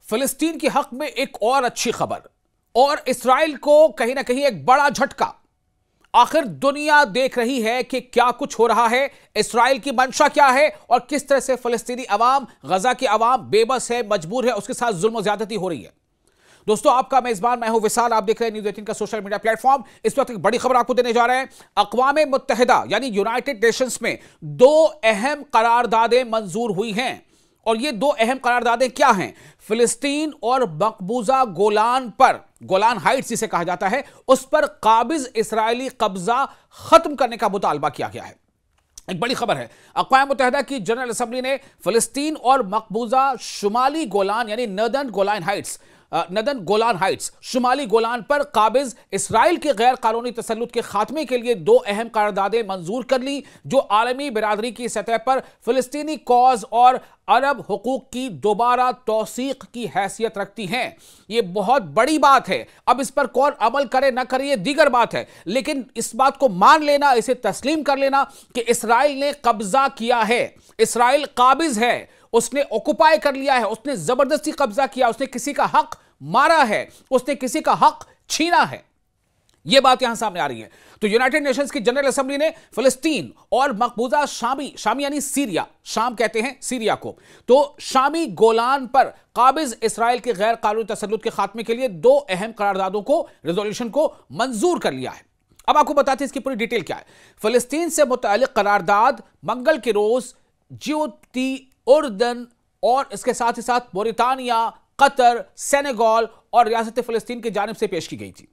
फिलिस्तीन के हक में एक और अच्छी खबर और इसराइल को कहीं ना कहीं एक बड़ा झटका। आखिर दुनिया देख रही है कि क्या कुछ हो रहा है, इसराइल की मंशा क्या है और किस तरह से फिलिस्तीनी अवाम, गजा की अवाम बेबस है, मजबूर है, उसके साथ जुल्म और ज्यादती हो रही है। दोस्तों, आपका मेजबान मैं हूं विशाल, आप देख रहे हैं न्यूज़ 18 का सोशल मीडिया प्लेटफॉर्म। इस वक्त एक बड़ी खबर आपको देने जा रहे हैं। अक़वाम मुत्तहिदा यानी यूनाइटेड नेशंस में दो अहम करारदादें मंजूर हुई हैं और ये दो अहम करारदादें क्या हैं? फिलिस्तीन और मकबूजा गोलान पर, गोलान हाइट्स जिसे कहा जाता है, उस पर काबिज इस्राएली कब्जा खत्म करने का मुतालबा किया गया है। एक बड़ी खबर है। अक़वाम मुत्तहिदा की जनरल असेंबली ने फिलिस्तीन और मकबूजा शुमाली गोलान यानी नदन गोलान हाइट्स शुमाली गोलान पर काबिज इसराइल के गैर कानूनी तसल्लुत के खात्मे के लिए दो अहम करारदादें मंजूर कर ली, जो आलमी बिरादरी की सतह पर फिलिस्तीनी कॉज और अरब हुकूक की दोबारा तौसीक की हैसियत रखती हैं। यह बहुत बड़ी बात है। अब इस पर कौन अमल करे ना करे ये दीगर बात है, लेकिन इस बात को मान लेना, इसे तस्लीम कर लेना कि इसराइल ने कब्जा किया है, इसराइल काबिज है, उसने ऑक्युपाई कर लिया है, उसने जबरदस्ती कब्जा किया, उसने किसी का हक मारा है, उसने किसी का हक छीना है। यह बात यहां सामने आ रही है। तो यूनाइटेड नेशंस की जनरल असेंबली ने फिलिस्तीन और मकबूजा शामी यानी सीरिया, शाम कहते हैं सीरिया को, तो शामी गोलान पर काबिज इसराइल के गैर कानूनी तसल्लुत के खात्मे के लिए दो अहम करारदादों को, रेजोल्यूशन को मंजूर कर लिया है। अब आपको बताते हैं इसकी पूरी डिटेल क्या है। फिलिस्तीन से मुताल्लिक करारदाद मंगल के रोज जिबूती, उर्दन और इसके साथ ही साथ मोरितानिया, कतर, सेनेगल और रियासत फिलिस्तीन की जानिब से पेश की गई थी।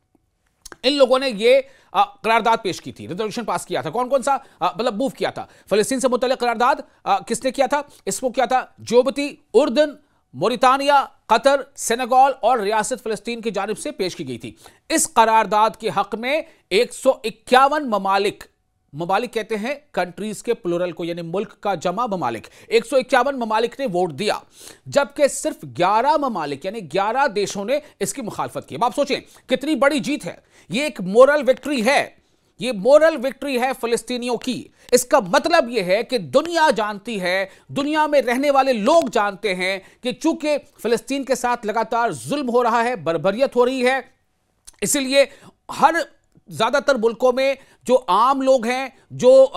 इन लोगों ने ये करारदाद पेश की थी, रेजोल्यूशन पास किया था। कौन कौन सा मतलब मूव किया था? फिलिस्तीन से मुतल्लिक करारदाद किसने किया था? इसको किया था जिबूती, उर्दन, मोरितानिया, कतर, सेनेगल और रियासत फिलिस्तीन की जानिब से पेश की गई थी। इस करारदाद के हक में 151 ममालिक कहते हैं कंट्रीज के प्लूरल को, यानी मुल्क का जमा ममालिक, 151 ममालिक ने वोट दिया, जबकि सिर्फ 11 ममालिक यानी 11 देशों ने इसकी मुखालफत की। अब आप सोचें कितनी बड़ी जीत है। यह एक मोरल विक्ट्री है, यह मोरल विक्ट्री है फिलिस्तीनियों की। इसका मतलब यह है कि दुनिया जानती है, दुनिया में रहने वाले लोग जानते हैं कि चूंकि फिलिस्तीन के साथ लगातार जुल्म हो रहा है, बर्बरियत हो रही है, इसलिए हर ज्यादातर मुल्कों में जो आम लोग हैं, जो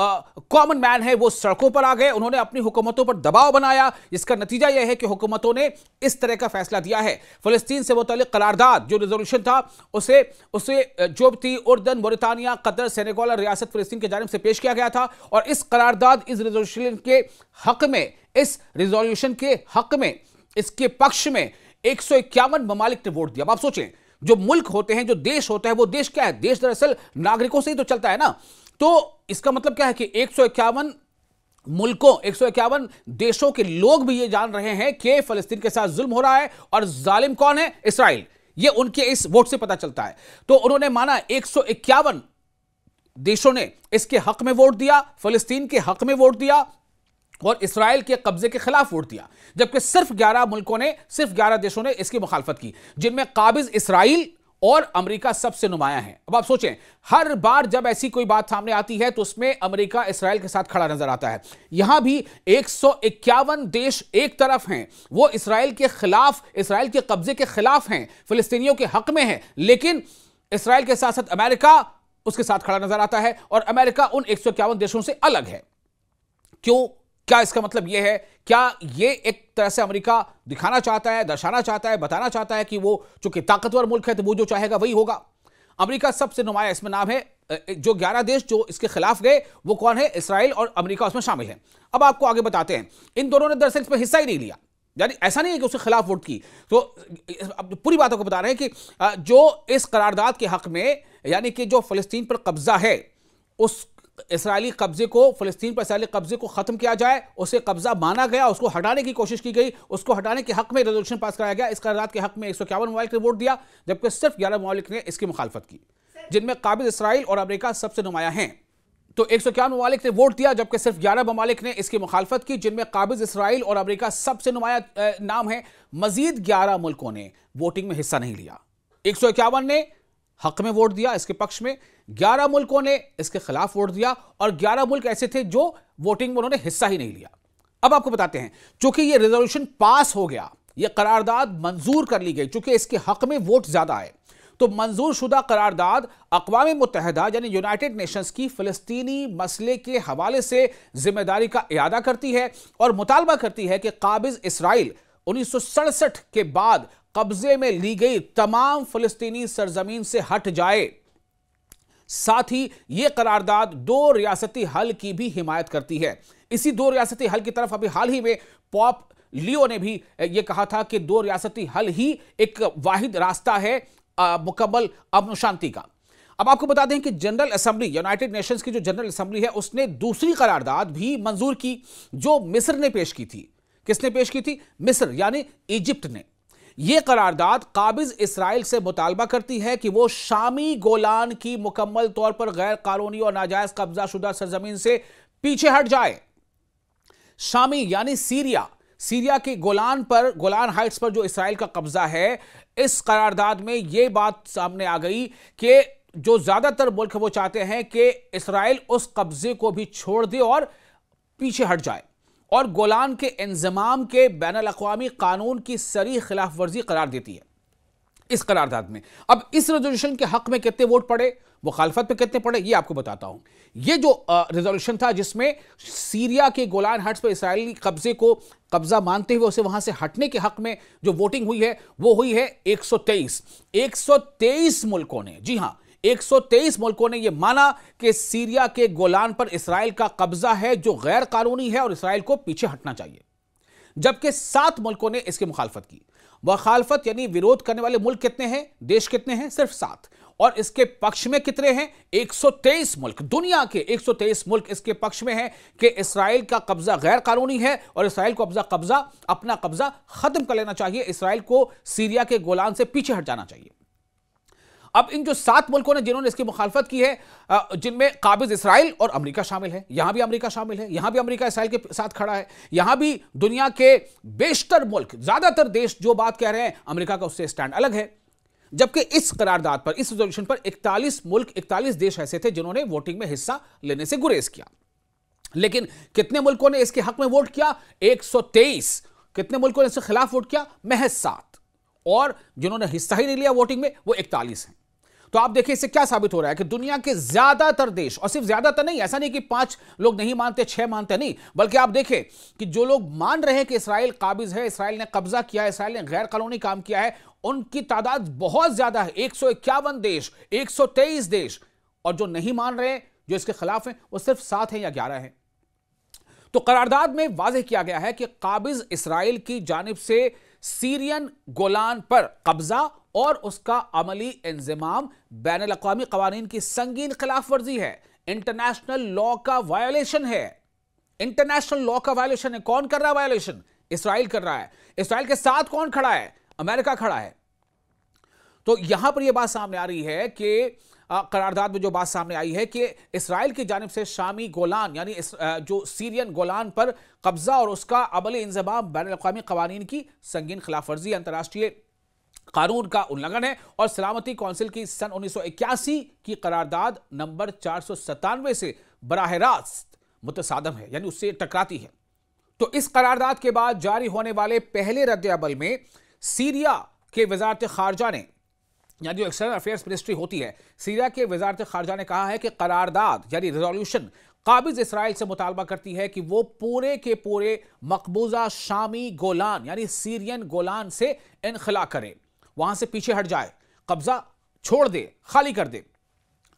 कॉमन मैन है, वो सड़कों पर आ गए। उन्होंने अपनी हुकूमतों पर दबाव बनाया। इसका नतीजा यह है कि हुकूमतों ने इस तरह का फैसला दिया है। फिलिस्तीन से मुतल्लिक करारदाद जो रेजोल्यूशन था, उसे जिबूती, उर्दन, मोरितानिया, कतर, सेनेगल और रियासत फिलिस्तीन की जानिब से पेश किया गया था। और इस करारदाद, इस रेजोल्यूशन के हक में, इसके पक्ष में 151 ममालिक ने वोट दिया। अब आप सोचें, जो मुल्क होते हैं, जो देश होता है, वो देश क्या है? देश दरअसल नागरिकों से ही तो चलता है ना। तो इसका मतलब क्या है कि 151 मुल्कों, 151 देशों के लोग भी ये जान रहे हैं कि फिलिस्तीन के साथ जुल्म हो रहा है और जालिम कौन है? इसराइल। ये उनके इस वोट से पता चलता है। तो उन्होंने माना, 151 देशों ने इसके हक में वोट दिया, फिलिस्तीन के हक में वोट दिया और इसराइल के कब्जे के खिलाफ वोट दिया, जबकि सिर्फ 11 मुल्कों ने, सिर्फ 11 देशों ने इसकी मुखालफत की, जिनमें काबिज इसराइल और अमेरिका सबसे नुमाया है। अब आप सोचें, हर बार जब ऐसी कोई बात सामने आती है तो उसमें अमेरिका इसराइल के साथ खड़ा नजर आता है। यहां भी 151 देश एक तरफ हैं, वो इसराइल के खिलाफ, इसराइल के कब्जे के खिलाफ हैं, फिलिस्तीनियों के हक में हैं, लेकिन इसराइल के साथ साथ अमेरिका उसके साथ खड़ा नजर आता है और अमेरिका उन 151 देशों से अलग है। क्यों? क्या इसका मतलब यह है? क्या यह एक तरह से अमेरिका दिखाना चाहता है, दर्शाना चाहता है, बताना चाहता है कि वो चूंकि ताकतवर मुल्क है तो वो जो चाहेगा वही होगा? अमेरिका सबसे नुमाया इसमें नाम है। जो 11 देश जो इसके खिलाफ गए वो कौन है? इसराइल और अमेरिका उसमें शामिल है। अब आपको आगे बताते हैं, इन दोनों ने दरअसल इसमें हिस्सा ही नहीं लिया, यानी ऐसा नहीं है कि उसके खिलाफ वोट की। तो पूरी बातों को बता रहे हैं कि जो इस करारदाद के हक में, यानी कि जो फिलिस्तीन पर कब्जा है, उस इसराइली कब्जे को, फिलिस्तीन पर इसराइली कब्जे को खत्म किया जाए, उसे कब्जा माना गया, उसको हटाने की कोशिश की गई, उसको हटाने के हक में रेजोल्यूशन पास कराया गया। इस करारदाद के हक में 151 ममालिक ने वोट दिया, जबकि सिर्फ 11 ममालिक ने इसकी मुखालफत की, जिनमें काबिज इसराइल और अमेरिका सबसे नुमाया हैं। तो 151 ममालिक ने वोट दिया, जबकि सिर्फ 11 ममालिक ने इसकी मुखालफत की, जिनमें काबिज इसराइल और अमेरिका सबसे नुमाया नाम है। मजीद 11 मुल्कों ने वोटिंग में हिस्सा नहीं लिया। 151 ने हक में वोट दिया इसके पक्ष में, 11 मुल्कों ने इसके खिलाफ वोट दिया और 11 मुल्क ऐसे थे जो वोटिंग में उन्होंने हिस्सा ही नहीं लिया। अब आपको बताते हैं, चूंकि ये रेजोल्यूशन पास हो गया, यह करारदाद मंजूर कर ली गई, चूंकि इसके हक में वोट ज्यादा है। तो मंजूर शुदा करारदाद अक़वाम मुत्तहिदा यानी यूनाइटेड नेशंस की फ़लस्तीनी मसले के हवाले से जिम्मेदारी का इरादा करती है और मुतालबा करती है कि काबिज इसराइल 1967 के बाद कब्जे में ली गई तमाम फ़लस्तीनी सरजमीन से हट जाए। साथ ही यह करारदाद दो रियासती हल की भी हिमायत करती है। इसी दो रियासती हल की तरफ अभी हाल ही में पॉप लियो ने भी यह कहा था कि दो रियासती हल ही एक वाहिद रास्ता है मुकम्मल अमन शांति का। अब आपको बता दें कि जनरल असेंबली, यूनाइटेड नेशंस की जो जनरल असेंबली है, उसने दूसरी करारदाद भी मंजूर की जो मिस्र ने पेश की थी। किसने पेश की थी? मिस्र यानी इजिप्ट ने। यह करारदाद काबिज इसराइल से मुतालबा करती है कि वो शामी गोलान की मुकम्मल तौर पर गैर कानूनी और नाजायज कब्जा शुदा सरजमीन से पीछे हट जाए। शामी यानी सीरिया के गोलान हाइट्स पर जो इसराइल का कब्जा है, इस करारदाद में यह बात सामने आ गई कि जो ज्यादातर मुल्क वो चाहते हैं कि इसराइल उस कब्जे को भी छोड़ दे और पीछे हट जाए और गोलान के इंजमाम के बैनुल अक़वामी कानून की सरी खिलाफ वर्जी करार देती है इस करारदाद में। अब इस रेजोल्यूशन के हक में कितने वोट पड़े, मुखालफत पे कितने पड़े, ये आपको बताता हूं। ये जो रेजोल्यूशन था जिसमें सीरिया के गोलान हाइट्स पर इसराइली कब्जे को कब्जा मानते हुए उसे वहां से हटने के हक में जो वोटिंग हुई है वो हुई है 123 मुल्कों ने, जी हां 123 मुल्कों ने यह माना कि सीरिया के गोलान पर इसराइल का कब्जा है जो गैर कानूनी है और इसराइल को पीछे हटना चाहिए। जबकि 7 मुल्कों ने इसकी मुखालफत की। मुखालफत यानी विरोध करने वाले मुल्क कितने हैं, देश कितने हैं? सिर्फ 7। और इसके पक्ष में कितने हैं? 123 मुल्क। दुनिया के 123 मुल्क इसके पक्ष में हैं कि इसराइल का कब्जा गैर कानूनी है और इसराइल को अपना कब्जा खत्म कर लेना चाहिए। इसराइल को सीरिया के गोलान से पीछे हट जाना चाहिए। अब इन जो 7 मुल्कों ने जिन्होंने इसकी मुखालफत की है, जिनमें काबिज इसराइल और अमेरिका शामिल है, यहां भी अमेरिका शामिल है, यहां भी अमेरिका इसराइल के साथ खड़ा है, यहां भी दुनिया के बेशतर मुल्क, ज्यादातर देश जो बात कह रहे हैं अमेरिका का उससे स्टैंड अलग है। जबकि इस करारदाद पर, इस रेजोल्यूशन पर 41 देश ऐसे थे जिन्होंने वोटिंग में हिस्सा लेने से गुरेज किया। लेकिन कितने मुल्कों ने इसके हक में वोट किया? 123। कितने मुल्कों ने इसके खिलाफ वोट किया? महज 7। और जिन्होंने हिस्सा ही नहीं लिया वोटिंग में वो 41 हैं। तो आप देखिए इससे क्या साबित हो रहा है कि दुनिया के ज्यादातर देश, और सिर्फ ज्यादातर नहीं, ऐसा नहीं कि 5 लोग नहीं मानते, 6 मानते नहीं, बल्कि आप देखें कि जो लोग मान रहे हैं कि इसराइल काबिज है, इसराइल ने कब्जा किया है, इसराइल ने गैर कानूनी काम किया है, उनकी तादाद बहुत ज्यादा है। 151 देश, 123 देश। और जो नहीं मान रहे, जो इसके खिलाफ हैं, वो सिर्फ 7 हैं या 11 हैं। तो करारदाद में वाज़ेह किया गया है कि काबिज इसराइल की जानिब से सीरियन गोलान पर कब्जा और उसका अमली इंजमाम बैनुल अक़वामी क़वानीन की संगीन खिलाफ वर्जी है, इंटरनेशनल लॉ का वायोलेशन है। इंटरनेशनल लॉ का वायोलेशन है। कौन कर रहा है वायोलेशन? इसराइल कर रहा है। इसराइल के साथ कौन खड़ा है? अमेरिका खड़ा है। तो यहां पर यह बात सामने आ रही है कि करारदाद में जो बात सामने आई है कि इसराइल की जानिब से शामी गोलान यानी जो सीरियन गोलान पर कब्जा और उसका अमली इंजमाम बैनुल अक़वामी क़वानीन की संगीन खिलाफ वर्जी, अंतर्राष्ट्रीय कानून का उल्लंघन है और सलामती कौंसिल की सन 1981 की करारदाद नंबर 497 से बराह रास्त मुतसादम है, यानी उससे टकराती है। तो इस करारदाद के बाद जारी होने वाले पहले रद्द-ए-अमल में सीरिया के वज़ारत ख़ारजा ने, यानी जो एक्सटर्नल अफेयर्स मिनिस्ट्री होती है, सीरिया के वज़ारत ख़ारजा ने कहा है कि करारदाद यानी रेजोल्यूशन काबिज इसराइल से मुतालबा करती है कि वो पूरे के पूरे मकबूजा शामी गोलान यानी सीरियन गोलान से इनखला करे, वहां से पीछे हट जाए, कब्जा छोड़ दे, खाली कर दे।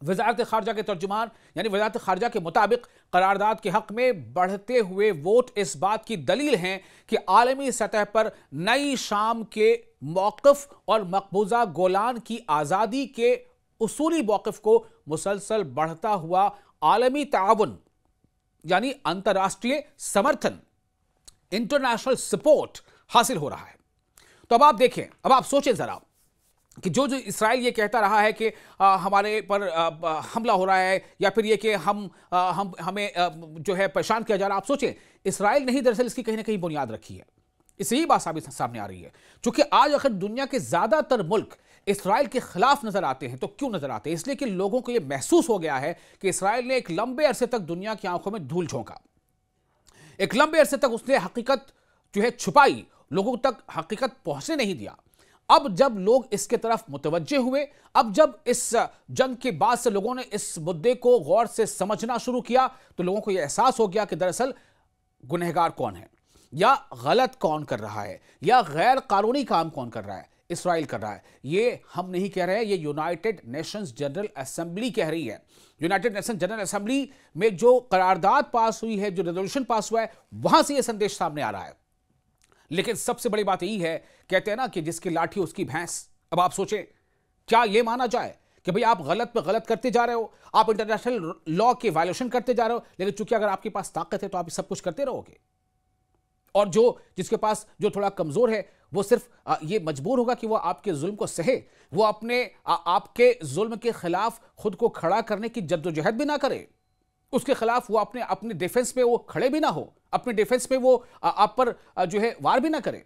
वज़ारत ख़ारजा के तर्जुमान यानी वज़ारत ख़ारजा के मुताबिक करारदाद के हक में बढ़ते हुए वोट इस बात की दलील हैं कि आलमी सतह पर नई शाम के मौक़िफ़ और मकबूजा गोलान की आज़ादी के उसूली मौक़िफ़ को मुसलसल बढ़ता हुआ आलमी ताउन यानी अंतर्राष्ट्रीय समर्थन, इंटरनेशनल सपोर्ट हासिल हो रहा है। तो अब आप देखें, अब आप सोचें जरा कि जो इसराइल ये कहता रहा है कि हमारे पर हमला हो रहा है या फिर ये कि हमें जो है परेशान किया जा रहा है, आप सोचें इसराइल नहीं दरअसल इसकी कहीं ना कहीं बुनियाद रखी है। इससे ही बात सामने आ रही है। क्योंकि आज अगर दुनिया के ज्यादातर मुल्क इसराइल के खिलाफ नजर आते हैं तो क्यों नजर आते हैं? इसलिए कि लोगों को यह महसूस हो गया है कि इसराइल ने एक लंबे अरसे तक दुनिया की आंखों में धूल झोंका, एक लंबे अरसे तक उसने हकीकत जो है छुपाई लोगों तक हकीकत पहुंचने नहीं दिया। अब जब लोग इसके तरफ मुतवज्जे हुए, अब जब इस जंग के बाद से लोगों ने इस मुद्दे को गौर से समझना शुरू किया, तो लोगों को यह एहसास हो गया कि दरअसल गुनहगार कौन है, या गलत कौन कर रहा है, या गैर कानूनी काम कौन कर रहा है। इस्राइल कर रहा है। ये हम नहीं कह रहे हैं, ये यूनाइटेड नेशंस जनरल असेंबली कह रही है। यूनाइटेड नेशंस जनरल असेंबली में जो करारदाद पास हुई है, जो रेजोल्यूशन पास हुआ है, वहां से ये संदेश सामने आ रहा है। लेकिन सबसे बड़ी बात यही है, कहते हैं ना कि जिसकी लाठी उसकी भैंस। अब आप सोचें, क्या यह माना जाए कि भाई आप गलत पे गलत करते जा रहे हो, आप इंटरनेशनल लॉ के वायलेशन करते जा रहे हो, लेकिन चूंकि अगर आपके पास ताकत है तो आप सब कुछ करते रहोगे, और जिसके पास जो थोड़ा कमजोर है वो सिर्फ ये मजबूर होगा कि वो आपके जुल्म को सहे, वो अपने आपके जुल्म के खिलाफ खुद को खड़ा करने की जद्दोजहद भी ना करे, उसके खिलाफ वो अपने डिफेंस पे वो खड़े भी ना हो, अपने डिफेंस पे वो आप पर जो है वार भी ना करे।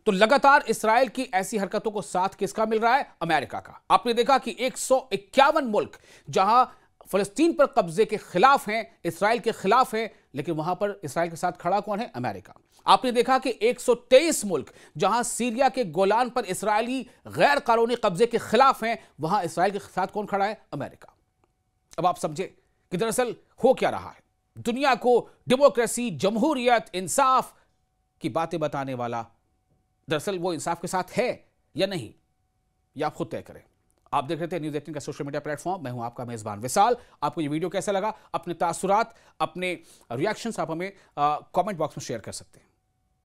तो लगातार इस्राएल की ऐसी हरकतों को साथ किसका मिल रहा है? अमेरिका का। आपने देखा कि 151 मुल्क जहां फलस्तीन पर कब्जे के खिलाफ हैं, इस्राएल के खिलाफ हैं, लेकिन वहां पर इस्राएल के साथ खड़ा कौन है? अमेरिका। आपने देखा कि 123 मुल्क जहां सीरिया के गोलान पर इस्राएली गैर कानूनी कब्जे के खिलाफ हैं, वहां इस्राएल के साथ कौन खड़ा है? अमेरिका। अब आप समझे कि दरअसल हो क्या रहा है। दुनिया को डेमोक्रेसी, जमहूरियत, इंसाफ की बातें बताने वाला दरअसल वो इंसाफ के साथ है या नहीं, यह आप खुद तय करें। आप देख रहे थे न्यूज़ 18 का सोशल मीडिया प्लेटफॉर्म। मैं हूं आपका मेजबान विशाल। आपको ये वीडियो कैसा लगा? अपने तासुरात, अपने रिएक्शंस आप हमें कमेंट बॉक्स में शेयर कर सकते हैं।